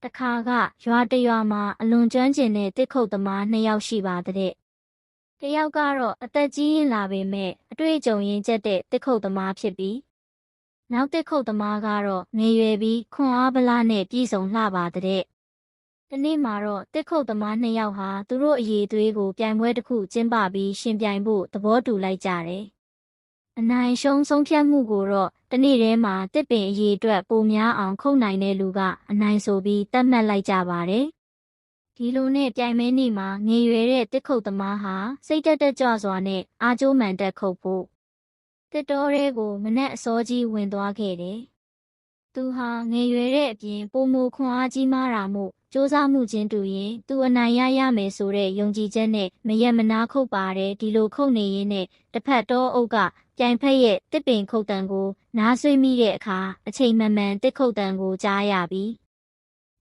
တခါကရွာတရွာမှာအလွန်ကျွမ်းကျင်တဲ့တစ်ခုတ်သမား2ယောက်ရှိပါတဲ့။တစ်ယောက်ကတော့အသက်ကြီးရင်လာပေမဲ့အတွေ့အကြုံရင့်ကျက်တဲ့တစ်ခုတ်သမားဖြစ်ပြီးနောက်တစ်ခုတ်သမားကတော့ငယ်ရွယ်ပြီးခွန်အားဗလားနဲ့ပြည့်စုံလှပါတဲ့။ဒီနေ့မှာတော့တစ်ခုတ်သမား2ယောက်ဟာသူတို့အရေးသွေးကိုပြိုင်ပွဲတစ်ခုကျင်းပပြီးရှင်ပြိုင်ဖို့သဘောတူလိုက်ကြတယ်။အနိုင်ရှုံးဆုံးဖြတ်မှုကိုတော့တနေ့တည်းမှာတစ်ပင်အရေးအတွက်ပိုများအောင်ခုတ်နိုင်တဲ့လူကအနိုင်ဆိုပြီးသတ်မှတ်လိုက်ကြပါတယ်။ဒီလိုနဲ့ပြိုင်မဲနေ့မှာငယ်ရွယ်တဲ့တစ်ခုတ်သမားဟာစိတ်တက်ကြွစွာနဲ့အားကြိုးမှန်တက်ခုတ်ဖို့တစ်တောထဲကိုမနက်အစောကြီးဝင်သွားခဲ့တယ်။သူဟာငယ်ရွယ်တဲ့အပြင်ပိုမိုခွန်အားကြီးမားတာမို့စူးစမ်းမှုချင်းတူရင်သူအနိုင်ရမယ်ဆိုတဲ့ယုံကြည်ချက်နဲ့မရက်မနားခုတ်ပါတယ်ဒီလိုခုတ်နေရင်းနဲ့တစ်ဖက်တောအုပ်ကပြိုင်ဖက်ရဲ့တစ်ပင်ခုတ်တံကိုနားဆွေးမိတဲ့အခါအချိန်မှန်မှန်တစ်ခုတ်တံကိုကြားရပြီး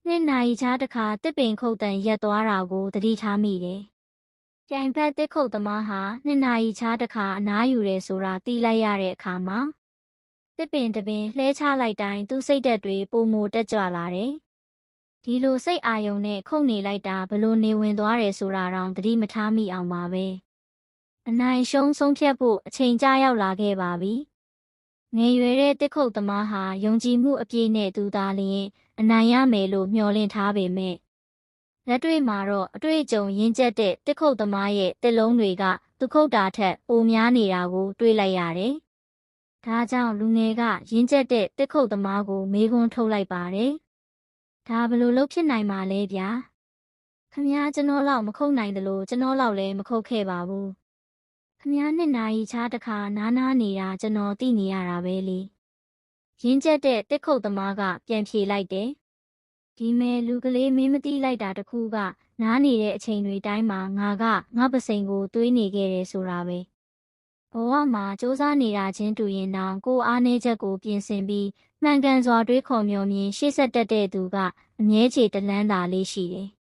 နှစ်နာရီခြားတစ်ခါတစ်ပင်ခုတ်တံရက်သွားတာကိုသတိထားမိတယ်။ပြိုင်ဖက်တစ်ခုတ်သမားဟာနှစ်နာရီခြားတစ်ခါအနားယူတယ်ဆိုတာသိလိုက်ရတဲ့အခါမှာတစ်ပင်တပင်လှဲချလိုက်တိုင်းသူ့စိတ်ဓာတ်တွေပိုမိုတက်ကြွလာတယ်။ဒီလိုစိတ်အာရုံနဲ့ခုတ်နေလိုက်တာဘလို့နေဝင်သွားတယ်ဆိုတာတောင်သတိမထားမိအောင်ပါပဲ။အနိုင်ရှုံးဆုံးဖြတ်ဖို့အချိန်ကြာရောက်လာခဲ့ပါပြီ။ငယ်ရွယ်တဲ့တစ်ခုတ်သမားဟာယုံကြည်မှုအပြည့်နဲ့သူသာလျှင်အနိုင်ရမယ်လို့မျှော်လင့်ထားပေမဲ့လက်တွေ့မှာတော့အတွေ့အကြုံရင့်ကျက်တဲ့တစ်ခုတ်သမားရဲ့တစ်လုံးတွေကသူခုတ်တာထက်ပိုများနေတာကိုတွေ့လိုက်ရတယ်။ဒါကြောင့်လူငယ်ကရင့်ကျက်တဲ့တစ်ခုတ်သမားကိုမေးခွန်းထုတ်လိုက်ပါတယ်။ဒါဘလို့လုပ်ဖြစ်နိုင်မှာလဲဗျာ။ခမည်းကျွန်တော်လောက်မခုတ်နိုင်တယ်လို့ကျွန်တော်လောက်လည်းမခုတ်ခဲ့ပါဘူး။ခမည်းနှစ်နာရီခြားတစ်ခါနားနေတာကျွန်တော်သိနေရတာပဲလေ။ရင်းကျက်တဲ့တစ်ခုတ်သမားကပြန်ဖြေလိုက်တယ်။ဒီမဲ့လူကလေးမင်းမသိလိုက်တာတခုကနားနေတဲ့အချိန်တွေတိုင်းမှာငါပစိန်ကိုတွေးနေခဲ့တယ်ဆိုတာပဲ။ဘဝမှာစူးစမ်းနေတာချင်းတူရင်တောင်ကိုအားနည်းချက်ကိုပြင်ဆင်ပြီးမှန်ကန်စွာတွေးခေါ်မျှော်မြင်ရှေ့ဆက်တက်တဲ့သူကအမြဲချေတလန်းသာလေးရှိတယ်။